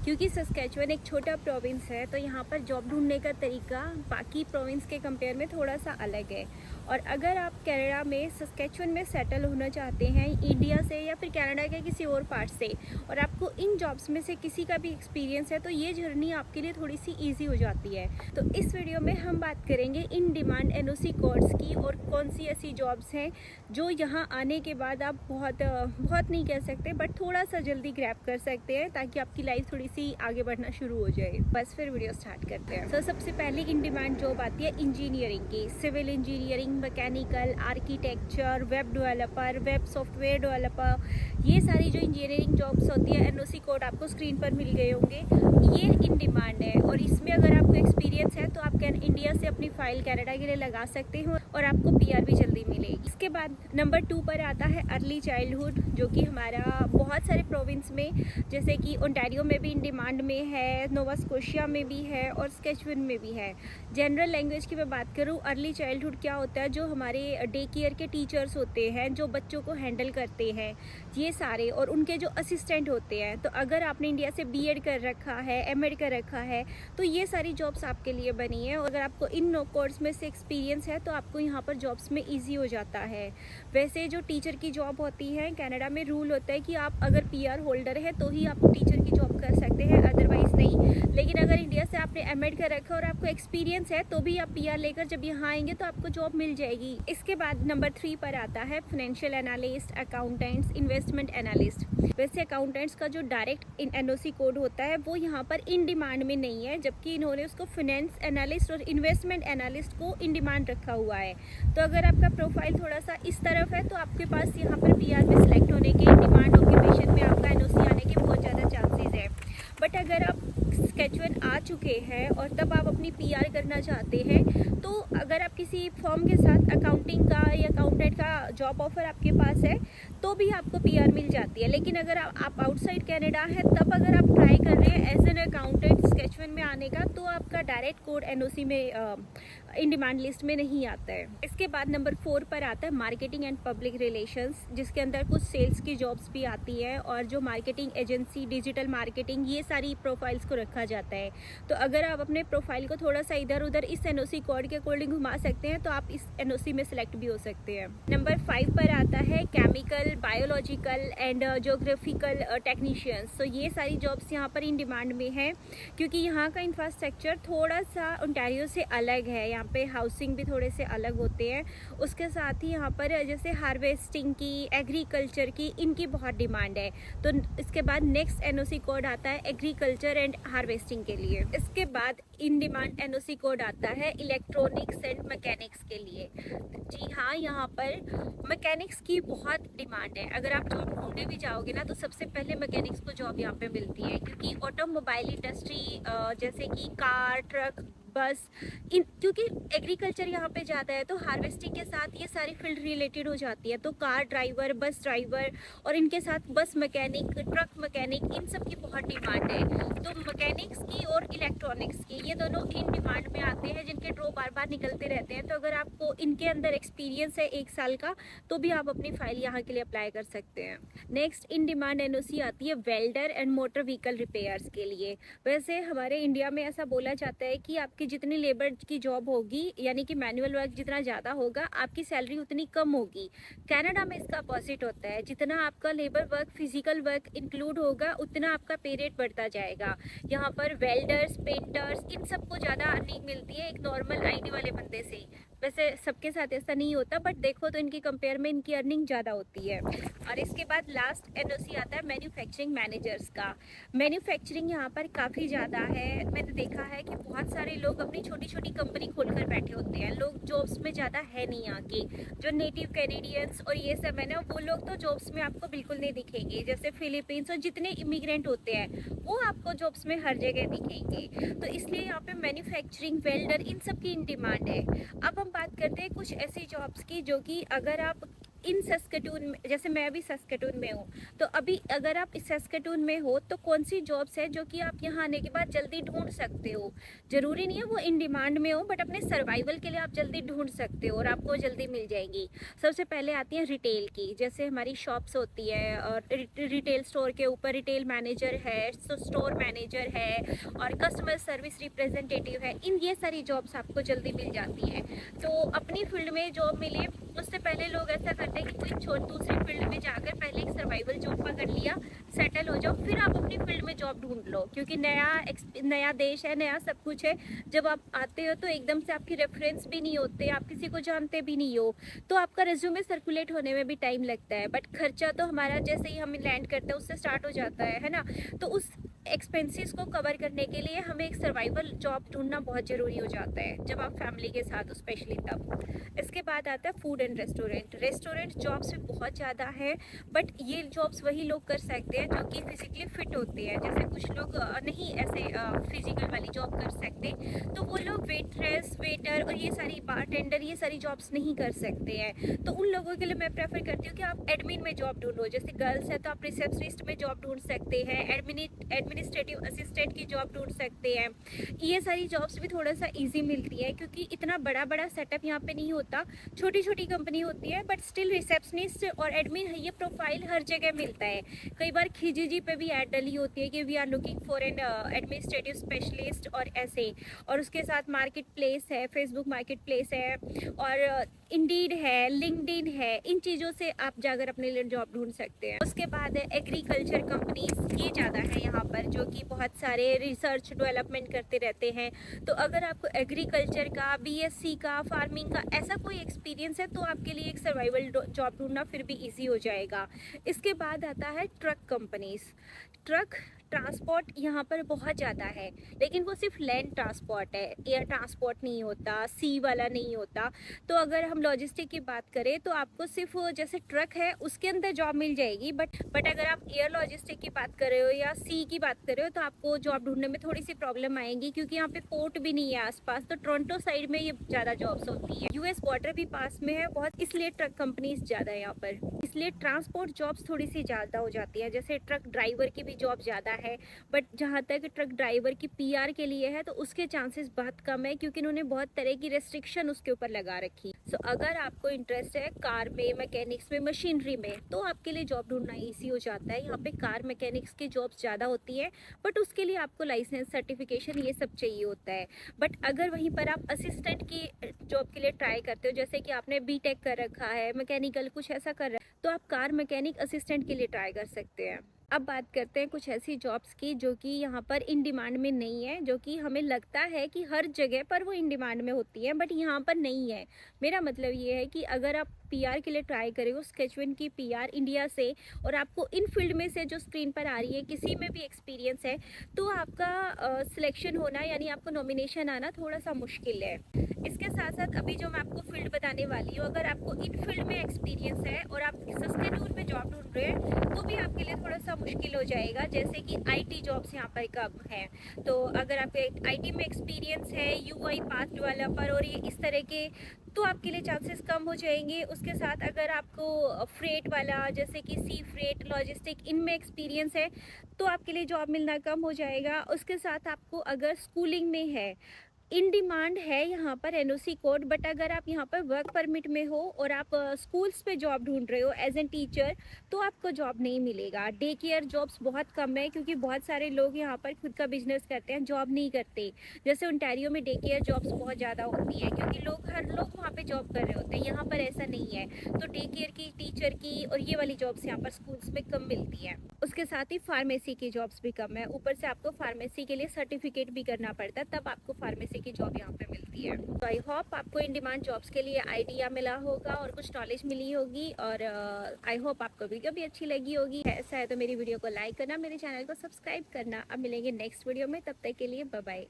क्योंकि सस्केचुअन एक छोटा प्रोविंस है, तो यहाँ पर जॉब ढूंढने का तरीका बाकी प्रोविंस के कंपेयर में थोड़ा सा अलग है। और अगर आप कनाडा में सस्केचुअन में सेटल होना चाहते हैं इंडिया से या फिर कनाडा के किसी और पार्ट से, और आपको इन जॉब्स में से किसी का भी एक्सपीरियंस है, तो ये जर्नी आपके लिए थोड़ी सी ईजी हो जाती है। तो इस वीडियो में हम बात करेंगे इन डिमांड एनओसी कोड्स की और कौन सी ऐसी जॉब्स हैं जो यहाँ आने के बाद आप बहुत नहीं कह सकते बट थोड़ा सा जल्दी ग्रैब कर सकते हैं, ताकि आपकी लाइफ थोड़ी सी आगे बढ़ना शुरू हो जाए। बस फिर वीडियो स्टार्ट करते हैं। तो सबसे पहले इन डिमांड जॉब आती है इंजीनियरिंग की। Civil engineering, mechanical, architecture, web developer, web software developer, ये सारी जो इंजीनियरिंग जॉब्स होती है, एनओसी कोड आपको स्क्रीन पर मिल गए होंगे, ये इन डिमांड है। और इसमें अगर आपको एक्सपीरियंस है तो आप इंडिया से अपनी फाइल कनाडा के लिए लगा सकते हो और आपको पीआर भी जल्दी मिलेगी। इसके बाद नंबर 2 पर आता है अर्ली चाइल्डहुड, जो कि हमारा बहुत सारे प्रोविंस में, जैसे कि ओंटारियो में भी इन डिमांड में है, नोवा स्कोशिया में भी है और सस्केचुअन में भी है। जनरल लैंग्वेज की मैं बात करूँ, अर्ली चाइल्डहुड क्या होता है, जो हमारे डे केयर के टीचर्स होते हैं जो बच्चों को हैंडल करते हैं, ये सारे, और उनके जो असिस्टेंट होते हैं। तो अगर आपने इंडिया से बीएड कर रखा है, एमएड कर रखा है, तो ये सारी जॉब्स आपके लिए बनी है। और अगर आपको इन कोर्स में से एक्सपीरियंस है तो आपको यहाँ पर जॉब्स में ईजी हो जाता है। वैसे जो टीचर की जॉब होती है कनाडा में, रूल होता है कि आप अगर पीआर होल्डर है तो ही आप टीचर की जॉब कर सकते हैं, अदरवाइज नहीं। लेकिन अगर इंडिया से आपने एमएड कर रखा है और आपको एक्सपीरियंस है तो भी आप पीआर लेकर जब यहाँ आएंगे तो आपको जॉब मिल जाएगी। इसके बाद नंबर 3 पर आता है financial analyst, accountants, investment analyst. वैसे अकाउंटेंट्स का जो डायरेक्ट एनओसी कोड होता है वो यहाँ पर इन डिमांड में नहीं है, जबकि इन्होंने उसको फाइनेंस एनालिस्ट और इन्वेस्टमेंट एनालिस्ट को इन डिमांड रखा हुआ है। तो अगर आपका प्रोफाइल थोड़ा सा इस तरफ है तो आपके पास यहाँ पर पीआर में सिलेक्ट होने के, डिमांड ऑक्यूपेशन में आपका एनओसी आने के बहुत ज़्यादा चांसेस है। बट अगर आप सस्केचुअन आ चुके हैं और तब आप अपनी पीआर करना चाहते हैं, तो अगर आप किसी फर्म के साथ अकाउंटिंग का या अकाउंटेंट का जॉब ऑफर आपके पास है तो भी आपको पीआर मिल जाती है। लेकिन अगर आप आउटसाइड कनाडा है, तब अगर आप ट्राई कर रहे हैं एज एन अकाउंटेंट सस्केचुअन में आने का, तो आपका डायरेक्ट कोड एनओसी में इन डिमांड लिस्ट में नहीं आता है। इसके बाद नंबर 4 पर आता है मार्केटिंग एंड पब्लिक रिलेशंस, जिसके अंदर कुछ सेल्स की जॉब्स भी आती है और जो मार्केटिंग एजेंसी, डिजिटल मार्केटिंग, ये सारी प्रोफाइल्स को रखा जाता है। तो अगर आप अपने प्रोफाइल को थोड़ा सा इधर उधर इस एनओसी कोड के अकॉर्डिंग घुमा सकते हैं तो आप इस एनओसी में सिलेक्ट भी हो सकते हैं। नंबर 5 पर आता है chemical, biological and geographical technicians. तो ये सारी जॉब्स यहाँ पर इन डिमांड में है, क्योंकि यहाँ का इंफ्रास्ट्रक्चर थोड़ा सा ओंटारियो से अलग है। यहाँ पे हाउसिंग भी थोड़े से अलग होते हैं। उसके साथ ही यहाँ पर जैसे हार्वेस्टिंग की, एग्रीकल्चर की, इनकी बहुत डिमांड है। तो इसके बाद नेक्स्ट एनओसी कोड आता है एग्रीकल्चर एंड हार्वेस्टिंग के लिए। इसके बाद इन डिमांड एनओसी कोड आता है इलेक्ट्रॉनिक्स एंड मैकेनिक्स के लिए। जी हाँ, यहाँ पर मैकेनिक्स की बहुत डिमांड है। अगर आप जॉब ढूंढने भी जाओगे ना, तो सबसे पहले मैकेनिक्स को जॉब यहाँ पे मिलती है, क्योंकि ऑटोमोबाइल इंडस्ट्री, जैसे कि कार, ट्रक, बस, क्योंकि एग्रीकल्चर यहाँ पे ज़्यादा है, तो हार्वेस्टिंग के साथ ये सारी फील्ड रिलेटेड हो जाती है। तो कार ड्राइवर, बस ड्राइवर और इनके साथ बस मैकेनिक, ट्रक मैकेनिक, इन सब की बहुत डिमांड है। तो मैकेनिक्स की और इलेक्ट्रॉनिक्स की, ये दोनों इन डिमांड में आते हैं, जिनके ड्रॉ बार बार निकलते रहते हैं। तो अगर आपको इनके अंदर एक्सपीरियंस है 1 साल का, तो भी आप अपनी फाइल यहाँ के लिए अप्लाई कर सकते हैं। नेक्स्ट इन डिमांड एनओसी आती है welder and motor vehicle repairs के लिए। वैसे हमारे इंडिया में ऐसा बोला जाता है कि आपकी जितनी लेबर की जॉब होगी, यानी कि मैनुअल वर्क जितना ज़्यादा होगा, आपकी सैलरी उतनी कम होगी। कनाडा में इसका अपोजिट होता है, जितना आपका labour work, physical work include होगा, उतना आपका पे रेट बढ़ता जाएगा। यहाँ पर वेल्डर्स, पेंटर्स, इन सबको ज़्यादा अर्निंग मिलती है एक नॉर्मल आईटी वाले बंदे से। वैसे सबके साथ ऐसा नहीं होता, बट देखो तो इनकी कंपेयर में इनकी अर्निंग ज़्यादा होती है। और इसके बाद लास्ट एनओसी आता है मैन्युफैक्चरिंग मैनेजर्स का। मैन्युफैक्चरिंग यहाँ पर काफ़ी ज़्यादा है। मैंने देखा है कि बहुत सारे लोग अपनी छोटी छोटी कंपनी खोलकर बैठे होते हैं। लोग जॉब्स में ज़्यादा है नहीं यहाँ के, जो नेटिव कैनेडियंस और ये सब है ना, वो लोग तो जॉब्स में आपको बिल्कुल नहीं दिखेंगे। जैसे फिलीपींस और जितने इमिग्रेंट होते हैं वो आपको जॉब्स में हर जगह दिखेंगे। तो इसलिए यहाँ पे मैन्युफैक्चरिंग, वेल्डर, इन सब की इन डिमांड है। अब हम बात करते हैं कुछ ऐसी जॉब्स की जो कि अगर आप इन सस्केटून में, जैसे मैं अभी सस्केटून में हूँ, तो अभी अगर आप इस सस्केटून में हो तो कौन सी जॉब्स है जो कि आप यहाँ आने के बाद जल्दी ढूंढ सकते हो। ज़रूरी नहीं है वो इन डिमांड में हो, बट अपने सर्वाइवल के लिए आप जल्दी ढूंढ सकते हो और आपको जल्दी मिल जाएंगी। सबसे पहले आती है रिटेल की, जैसे हमारी शॉप्स होती है और रिटेल स्टोर के ऊपर रिटेल मैनेजर है, स्टोर मैनेजर है और कस्टमर सर्विस रिप्रेजेंटेटिव है। इन ये सारी जॉब्स आपको जल्दी मिल जाती हैं। तो अपनी फील्ड में जॉब मिले उससे पहले लोग ऐसा करते हैं कि कोई दूसरी फील्ड में जाकर पहले एक सर्वाइवल जॉब पकड़ लिया, सेटल हो जाओ, फिर आप अपनी फील्ड में जॉब ढूंढ लो, क्योंकि नया देश है, नया सब कुछ है। जब आप आते हो तो एकदम से आपकी रेफरेंस भी नहीं होते, आप किसी को जानते भी नहीं हो, तो आपका रिज्यूमे सर्कुलेट होने में भी टाइम लगता है। बट खर्चा तो हमारा जैसे ही हम लैंड करते हैं उससे स्टार्ट हो जाता है ना। तो उस एक्सपेंसेस को कवर करने के लिए हमें एक सर्वाइवल जॉब ढूंढना बहुत ज़रूरी हो जाता है, जब आप फैमिली के साथ हो स्पेशली तब। इसके बाद आता है फूड एंड रेस्टोरेंट जॉब्स भी बहुत ज़्यादा है, बट ये जॉब्स वही लोग कर सकते हैं जो कि फिजिकली फिट होते हैं। जैसे कुछ लोग नहीं ऐसे फिजिकल वाली जॉब कर सकते, तो वो लोग वेट्रेस, वेटर और ये सारी बारटेंडर, ये सारी जॉब्स नहीं कर सकते हैं। तो उन लोगों के लिए मैं प्रेफर करती हूँ कि आप एडमिन में जॉब ढूंढो। जैसे गर्ल्स है तो आप रिसेप्शनिस्ट में जॉब ढूंढ सकते हैं, एडमिनिस्ट्रेटिव असिस्टेंट की जॉब ढूंढ सकते हैं। ये सारी जॉब्स भी थोड़ा सा ईजी मिलती है, क्योंकि इतना बड़ा बड़ा सेटअप यहाँ पे नहीं होता, छोटी छोटी कंपनी होती है, बट स्टिल रिसेप्शनिस्ट और एडमिन है, ये प्रोफाइल हर जगह मिलता है। कई बार खिजीजी पे भी ऐड डली होती है कि we are looking for an administrative specialist और ऐसे। और उसके साथ मार्केट प्लेस है, फेसबुक मार्केट प्लेस है और इंडीड है, लिंक्डइन है, इन चीज़ों से आप जाकर अपने लिए जॉब ढूंढ सकते हैं। उसके बाद है एग्रीकल्चर कंपनीज, ये ज़्यादा है यहाँ पर, जो कि बहुत सारे रिसर्च डेवलपमेंट करते रहते हैं। तो अगर आपको एग्रीकल्चर का, बीएससी का, फार्मिंग का ऐसा कोई एक्सपीरियंस है तो आपके लिए एक सर्वाइवल जॉब ढूंढना फिर भी ईजी हो जाएगा। इसके बाद आता है ट्रक कंपनीज। ट्रक ट्रांसपोर्ट यहाँ पर बहुत ज़्यादा है, लेकिन वो सिर्फ लैंड ट्रांसपोर्ट है, एयर ट्रांसपोर्ट नहीं होता, सी वाला नहीं होता। तो अगर हम लॉजिस्टिक की बात करें तो आपको सिर्फ जैसे ट्रक है उसके अंदर जॉब मिल जाएगी, बट अगर आप एयर लॉजिस्टिक की बात कर रहे हो या सी की बात कर रहे हो तो आपको जॉब ढूंढने में थोड़ी सी प्रॉब्लम आएगी, क्योंकि यहाँ पे पोर्ट भी नहीं है आसपास। तो टोरंटो साइड में ये ज़्यादा जॉब्स होती है, यूएस बॉर्डर भी पास में है बहुत, इसलिए ट्रक कंपनीज ज़्यादा है यहाँ पर, इसलिए ट्रांसपोर्ट जॉब्स थोड़ी सी ज़्यादा हो जाती है। जैसे ट्रक ड्राइवर की भी जॉब ज़्यादा है, बट जहाँ तक ट्रक ड्राइवर की पीआर के लिए है तो उसके चांसेस बहुत कम है, क्योंकि इन्होंने बहुत तरह की रेस्ट्रिक्शन उसके ऊपर लगा रखी। सो अगर आपको इंटरेस्ट है कार में, मैकेनिक्स में, मशीनरी में, तो आपके लिए जॉब ढूंढना ईजी हो जाता है। यहाँ पे कार मैकेनिक्स की जॉब्स ज़्यादा होती है, बट उसके लिए आपको लाइसेंस, सर्टिफिकेशन ये सब चाहिए होता है। बट अगर वहीं पर आप असिस्टेंट की जॉब के लिए ट्राई करते हो, जैसे कि आपने बीटेक कर रखा है, मैकेनिकल कुछ ऐसा कर रहा है, तो आप कार मैकेनिक असिस्टेंट के लिए ट्राई कर सकते हैं। अब बात करते हैं कुछ ऐसी जॉब्स की जो कि यहाँ पर इन डिमांड में नहीं है, जो कि हमें लगता है कि हर जगह पर वो इन डिमांड में होती है, बट यहाँ पर नहीं है। मेरा मतलब ये है कि अगर आप पीआर के लिए ट्राई करे हो, स्केचवन की पीआर इंडिया से, और आपको इन फील्ड में से जो स्क्रीन पर आ रही है किसी में भी एक्सपीरियंस है, तो आपका सिलेक्शन होना यानी आपको नॉमिनेशन आना थोड़ा सा मुश्किल है। इसके साथ साथ अभी जो मैं आपको फील्ड बताने वाली हूँ, अगर आपको इन फील्ड में एक्सपीरियंस है और आप सस्टेनूर में जॉब ढूंढ रहे हैं तो भी आपके लिए थोड़ा सा मुश्किल हो जाएगा। जैसे कि आईटी जॉब्स यहाँ पर कम है, तो अगर आपके आईटी में एक्सपीरियंस है, यूआई पाथ डेवलपर और ये इस तरह के, तो आपके लिए चांसेस कम हो जाएंगे। उसके साथ अगर आपको फ्रेट वाला, जैसे कि सी फ्रेट, लॉजिस्टिक, इनमें एक्सपीरियंस है तो आपके लिए जॉब मिलना कम हो जाएगा। उसके साथ आपको अगर स्कूलिंग में है, इन डिमांड है यहाँ पर एनओसी कोड, बट अगर आप यहाँ पर वर्क परमिट में हो और आप स्कूल्स पे जॉब ढूंढ रहे हो एज एन टीचर, तो आपको जॉब नहीं मिलेगा। डे केयर जॉब्स बहुत कम है, क्योंकि बहुत सारे लोग यहाँ पर खुद का बिजनेस करते हैं, जॉब नहीं करते। जैसे ओंटारियो में डे केयर जॉब्स बहुत ज़्यादा होती है, क्योंकि हर लोग वहाँ पर जॉब कर रहे होते हैं। यहाँ पर ऐसा नहीं है, तो डे केयर की, टीचर की और ये वाली जॉब्स यहाँ पर स्कूल्स में कम मिलती हैं। उसके साथ ही फार्मेसी की जॉब्स भी कम है, ऊपर से आपको फार्मेसी के लिए सर्टिफिकेट भी करना पड़ता है, तब आपको फार्मेसी की जॉब यहाँ पे मिलती है। तो आई होप आपको इन डिमांड जॉब्स के लिए आइडिया मिला होगा और कुछ नॉलेज मिली होगी, और आई होप आपको वीडियो भी अच्छी लगी होगी। ऐसा है तो मेरी वीडियो को लाइक करना, मेरे चैनल को सब्सक्राइब करना। अब मिलेंगे नेक्स्ट वीडियो में, तब तक के लिए बाय बाय।